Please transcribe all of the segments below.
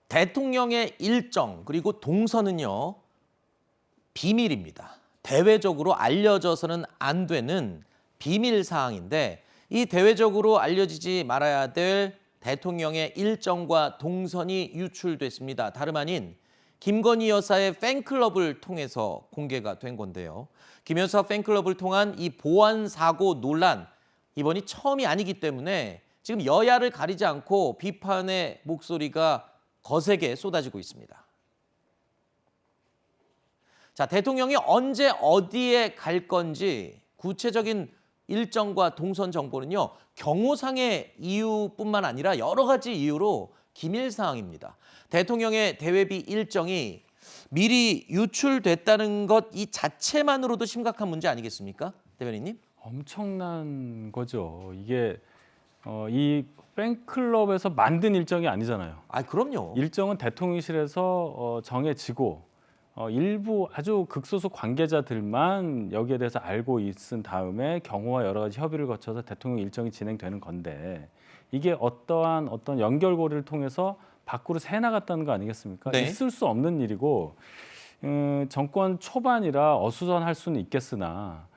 대통령의 일정 그리고 동선은요, 비밀입니다. 대외적으로 알려져서는 안 되는 비밀 사항인데, 이 대외적으로 알려지지 말아야 될 대통령의 일정과 동선이 유출됐습니다. 다름 아닌 김건희 여사의 팬클럽을 통해서 공개가 된 건데요. 김 여사 팬클럽을 통한 이 보안 사고 논란, 이번이 처음이 아니기 때문에 지금 여야를 가리지 않고 비판의 목소리가 거세게 쏟아지고 있습니다. 자, 대통령이 언제 어디에 갈 건지 구체적인 일정과 동선 정보는요, 경호상의 이유뿐만 아니라 여러 가지 이유로 기밀 사항입니다. 대통령의 대외비 일정이 미리 유출됐다는 것 이 자체만으로도 심각한 문제 아니겠습니까? 대변인님? 엄청난 거죠. 이게 이 팬클럽에서 만든 일정이 아니잖아요. 아, 그럼요. 일정은 대통령실에서 정해지고 일부 아주 극소수 관계자들만 여기에 대해서 알고 있은 다음에 경호와 여러 가지 협의를 거쳐서 대통령 일정이 진행되는 건데, 이게 어떤 연결고리를 통해서 밖으로 새 나갔다는 거 아니겠습니까? 네. 있을 수 없는 일이고, 정권 초반이라 어수선할 수는 있겠으나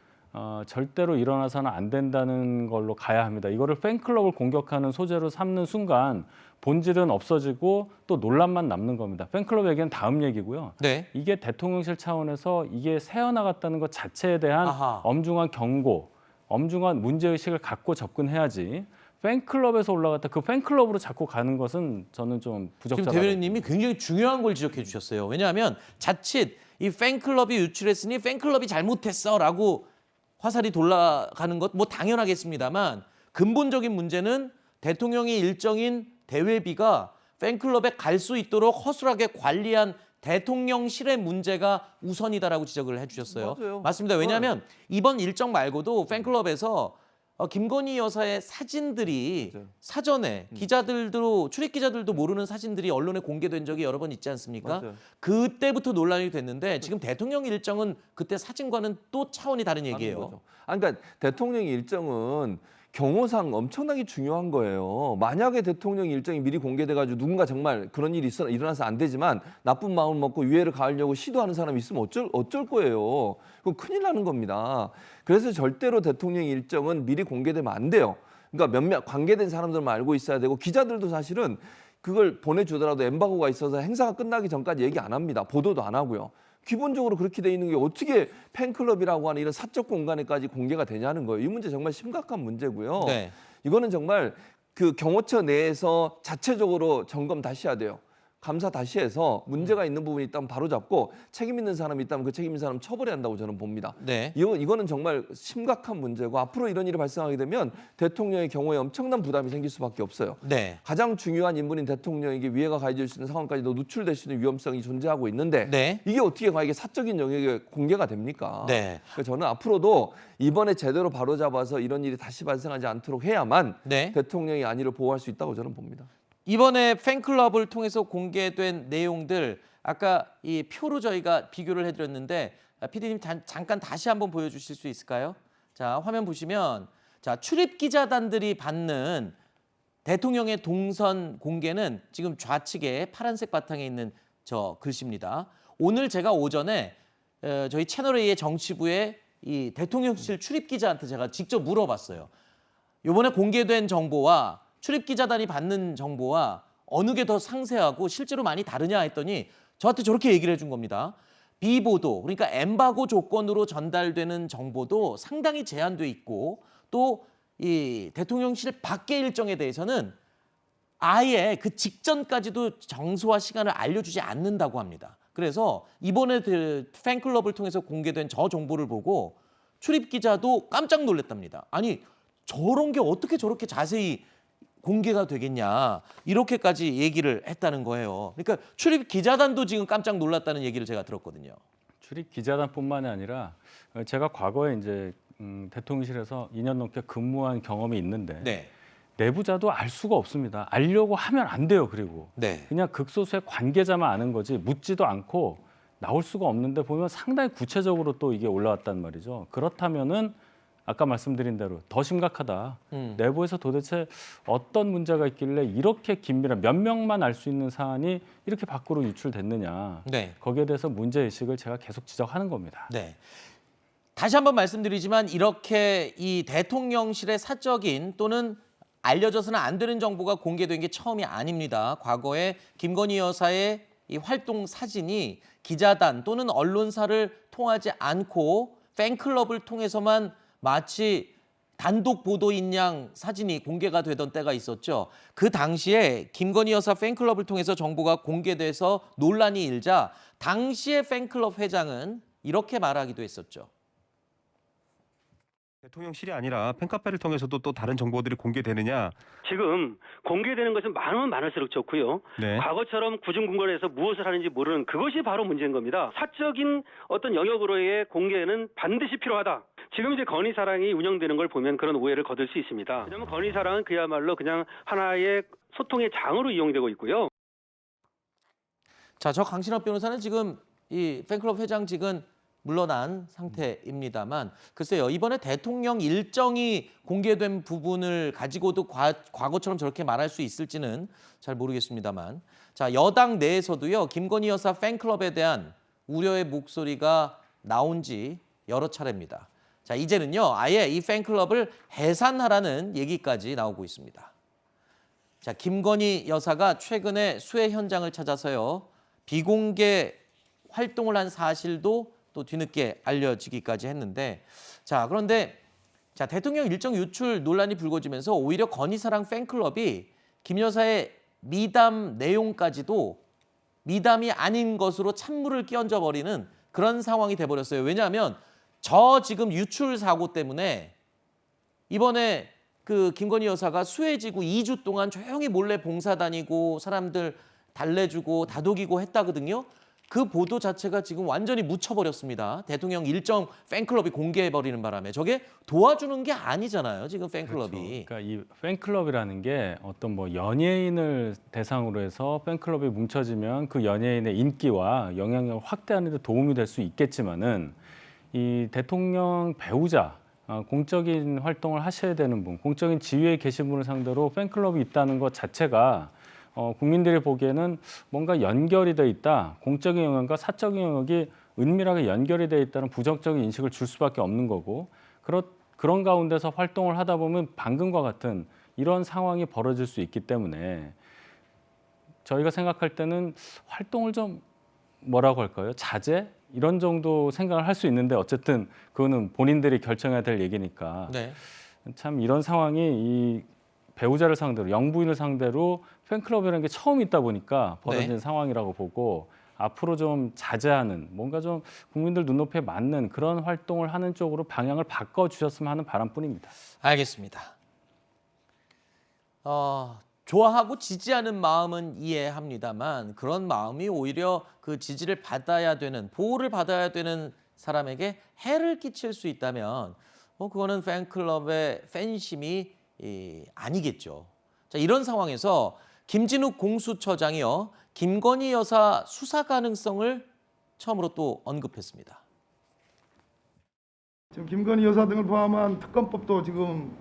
절대로 일어나서는 안 된다는 걸로 가야 합니다. 이거를 팬클럽을 공격하는 소재로 삼는 순간 본질은 없어지고 또 논란만 남는 겁니다. 팬클럽 얘기는 다음 얘기고요. 네. 이게 대통령실 차원에서 이게 새어나갔다는 것 자체에 대한 아하. 엄중한 경고, 엄중한 문제의식을 갖고 접근해야지, 팬클럽에서 올라갔다 그 팬클럽으로 자꾸 가는 것은 저는 좀 지금 부적절하다. 대변인님이 굉장히 중요한 걸 지적해 주셨어요. 왜냐하면 자칫 이 팬클럽이 유출했으니 팬클럽이 잘못했어라고 화살이 돌아가는 것 뭐 당연하겠습니다만, 근본적인 문제는 대통령의 일정인 대외비가 팬클럽에 갈 수 있도록 허술하게 관리한 대통령실의 문제가 우선이다라고 지적을 해주셨어요. 맞아요. 맞습니다. 왜냐하면 이번 일정 말고도 팬클럽에서 김건희 여사의 사진들이 맞아요. 사전에 기자들도, 출입 기자들도 모르는 사진들이 언론에 공개된 적이 여러 번 있지 않습니까? 맞아요. 그때부터 논란이 됐는데 지금 대통령 일정은 그때 사진과는 또 차원이 다른 하는 얘기예요. 거죠. 그러니까 대통령 일정은 경호상 엄청나게 중요한 거예요. 만약에 대통령 일정이 미리 공개돼가지고 누군가 정말 그런 일이 일어나서 안 되지만 나쁜 마음 먹고 유해를 가하려고 시도하는 사람이 있으면 어쩔 거예요. 그건 큰일 나는 겁니다. 그래서 절대로 대통령 일정은 미리 공개되면 안 돼요. 그러니까 몇몇 관계된 사람들만 알고 있어야 되고, 기자들도 사실은 그걸 보내주더라도 엠바고가 있어서 행사가 끝나기 전까지 얘기 안 합니다. 보도도 안 하고요. 기본적으로 그렇게 돼 있는 게 어떻게 팬클럽이라고 하는 이런 사적 공간에까지 공개가 되냐는 거예요. 이 문제 정말 심각한 문제고요. 네. 이거는 정말 그 경호처 내에서 자체적으로 점검 다시 해야 돼요. 감사 다시 해서 문제가 있는 부분이 있다면 바로잡고, 책임 있는 사람이 있다면 그 책임 있는 사람 처벌해야 한다고 저는 봅니다. 네. 이거는 정말 심각한 문제고, 앞으로 이런 일이 발생하게 되면 대통령의 경우에 엄청난 부담이 생길 수밖에 없어요. 네. 가장 중요한 인물인 대통령에게 위해가 가해질 수 있는 상황까지도 노출될 수 있는 위험성이 존재하고 있는데, 네. 이게 어떻게 이게 사적인 영역에 공개가 됩니까? 네. 그래서 저는 앞으로도 이번에 제대로 바로잡아서 이런 일이 다시 발생하지 않도록 해야만 네. 대통령의 안위를 보호할 수 있다고 저는 봅니다. 이번에 팬클럽을 통해서 공개된 내용들, 아까 이 표로 저희가 비교를 해드렸는데, PD님 잠깐 다시 한번 보여주실 수 있을까요? 자, 화면 보시면, 자, 출입 기자단들이 받는 대통령의 동선 공개는 지금 좌측에 파란색 바탕에 있는 저 글씨입니다. 오늘 제가 오전에 저희 채널A의 정치부의 이 대통령실 출입 기자한테 제가 직접 물어봤어요. 이번에 공개된 정보와 출입 기자단이 받는 정보와 어느 게 더 상세하고 실제로 많이 다르냐 했더니 저한테 저렇게 얘기를 해준 겁니다. 비보도, 그러니까 엠바고 조건으로 전달되는 정보도 상당히 제한돼 있고, 또 이 대통령실 밖의 일정에 대해서는 아예 그 직전까지도 장소와 시간을 알려주지 않는다고 합니다. 그래서 이번에 그 팬클럽을 통해서 공개된 저 정보를 보고 출입 기자도 깜짝 놀랐답니다. 아니, 저런 게 어떻게 저렇게 자세히 공개가 되겠냐, 이렇게까지 얘기를 했다는 거예요. 그러니까 출입 기자단도 지금 깜짝 놀랐다는 얘기를 제가 들었거든요. 출입 기자단뿐만이 아니라 제가 과거에 이제 대통령실에서 2년 넘게 근무한 경험이 있는데, 네. 내부자도 알 수가 없습니다. 알려고 하면 안 돼요. 그리고 네. 그냥 극소수의 관계자만 아는 거지 묻지도 않고 나올 수가 없는데, 보면 상당히 구체적으로 또 이게 올라왔단 말이죠. 그렇다면은 아까 말씀드린 대로 더 심각하다. 내부에서 도대체 어떤 문제가 있길래 이렇게 긴밀한 몇 명만 알 수 있는 사안이 이렇게 밖으로 유출됐느냐. 네. 거기에 대해서 문제의식을 제가 계속 지적하는 겁니다. 네. 다시 한번 말씀드리지만 이렇게 이 대통령실의 사적인 또는 알려져서는 안 되는 정보가 공개된 게 처음이 아닙니다. 과거에 김건희 여사의 이 활동 사진이 기자단 또는 언론사를 통하지 않고 팬클럽을 통해서만 마치 단독 보도인 양 사진이 공개가 되던 때가 있었죠. 그 당시에 김건희 여사 팬클럽을 통해서 정보가 공개돼서 논란이 일자 당시의 팬클럽 회장은 이렇게 말하기도 했었죠. 대통령실이 아니라 팬카페를 통해서도 또 다른 정보들이 공개되느냐? 지금 공개되는 것은 많으면 많을수록 좋고요. 네. 과거처럼 구중궁궐에서 무엇을 하는지 모르는 그것이 바로 문제인 겁니다. 사적인 어떤 영역으로의 공개는 반드시 필요하다. 지금 이제 건희사랑이 운영되는 걸 보면 그런 오해를 거둘 수 있습니다. 왜냐하면 건희사랑은 그야말로 그냥 하나의 소통의 장으로 이용되고 있고요. 자, 저 강신업 변호사는 지금 이 팬클럽 회장직은 물러난 상태입니다만 글쎄요, 이번에 대통령 일정이 공개된 부분을 가지고도 과거처럼 저렇게 말할 수 있을지는 잘 모르겠습니다만, 자, 여당 내에서도요 김건희 여사 팬클럽에 대한 우려의 목소리가 나온 지 여러 차례입니다. 자, 이제는요 아예 이 팬클럽을 해산하라는 얘기까지 나오고 있습니다. 자, 김건희 여사가 최근에 수해 현장을 찾아서요 비공개 활동을 한 사실도 또 뒤늦게 알려지기까지 했는데, 자, 그런데 자, 대통령 일정 유출 논란이 불거지면서 오히려 건희사랑 팬클럽이 김 여사의 미담 내용까지도 미담이 아닌 것으로 찬물을 끼얹어 버리는 그런 상황이 돼버렸어요. 왜냐하면 저 지금 유출 사고 때문에 이번에 그 김건희 여사가 수해지고 2주 동안 조용히 몰래 봉사 다니고 사람들 달래주고 다독이고 했다거든요. 그 보도 자체가 지금 완전히 묻혀버렸습니다. 대통령 일정 팬클럽이 공개해버리는 바람에 저게 도와주는 게 아니잖아요. 지금 팬클럽이. 그렇죠. 그러니까 이 팬클럽이라는 게 어떤 뭐 연예인을 대상으로 해서 팬클럽이 뭉쳐지면 그 연예인의 인기와 영향력을 확대하는 데 도움이 될 수 있겠지만은 이 대통령 배우자, 공적인 활동을 하셔야 되는 분, 공적인 지위에 계신 분을 상대로 팬클럽이 있다는 것 자체가 국민들이 보기에는 뭔가 연결이 돼 있다, 공적인 영역과 사적인 영역이 은밀하게 연결이 돼 있다는 부정적인 인식을 줄 수밖에 없는 거고, 그런 가운데서 활동을 하다 보면 방금과 같은 이런 상황이 벌어질 수 있기 때문에 저희가 생각할 때는 활동을 좀 뭐라고 할까요? 자제? 이런 정도 생각을 할 수 있는데 어쨌든 그거는 본인들이 결정해야 될 얘기니까 네. 참 이런 상황이 이 배우자를 상대로, 영부인을 상대로 팬클럽이라는 게 처음 있다 보니까 벌어진 네. 상황이라고 보고 앞으로 좀 자제하는, 뭔가 좀 국민들 눈높이에 맞는 그런 활동을 하는 쪽으로 방향을 바꿔주셨으면 하는 바람뿐입니다. 알겠습니다. 좋아하고 지지하는 마음은 이해합니다만 그런 마음이 오히려 그 지지를 받아야 되는, 보호를 받아야 되는 사람에게 해를 끼칠 수 있다면 그거는 팬클럽의 팬심이 아니겠죠. 자, 이런 상황에서 김진욱 공수처장이요 김건희 여사 수사 가능성을 처음으로 또 언급했습니다. 지금 김건희 여사 등을 포함한 특검법도 지금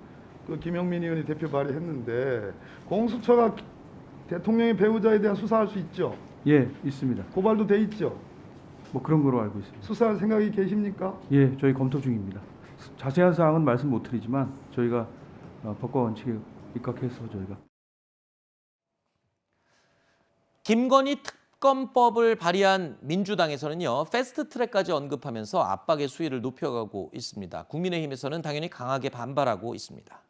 그 김영민 의원이 대표 발의했는데 공수처가 대통령의 배우자에 대한 수사할 수 있죠? 예, 있습니다. 고발도 돼 있죠? 뭐 그런 거로 알고 있습니다. 수사할 생각이 계십니까? 예, 저희 검토 중입니다. 자세한 사항은 말씀 못 드리지만 저희가 법과 원칙에 입각해서 저희가 김건희 특검법을 발의한 민주당에서는요 패스트트랙까지 언급하면서 압박의 수위를 높여가고 있습니다. 국민의힘에서는 당연히 강하게 반발하고 있습니다.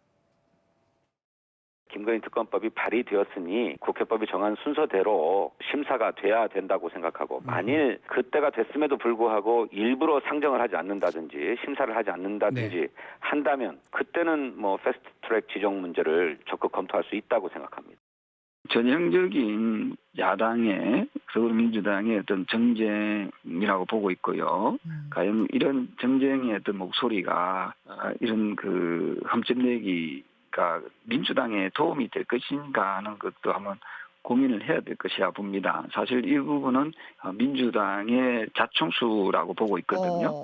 김건희 특검법이 발의되었으니 국회법이 정한 순서대로 심사가 돼야 된다고 생각하고, 만일 그때가 됐음에도 불구하고 일부러 상정을 하지 않는다든지 심사를 하지 않는다든지 한다면 그때는 뭐 패스트트랙 지정 문제를 적극 검토할 수 있다고 생각합니다. 전형적인 야당의 더불어민주당의 어떤 정쟁이라고 보고 있고요. 과연 이런 정쟁의 어떤 목소리가 이런 그 흠집 내기가 민주당에 도움이 될 것인가 하는 것도 한번 고민을 해야 될 것이라 봅니다. 사실 이 부분은 민주당의 자충수라고 보고 있거든요.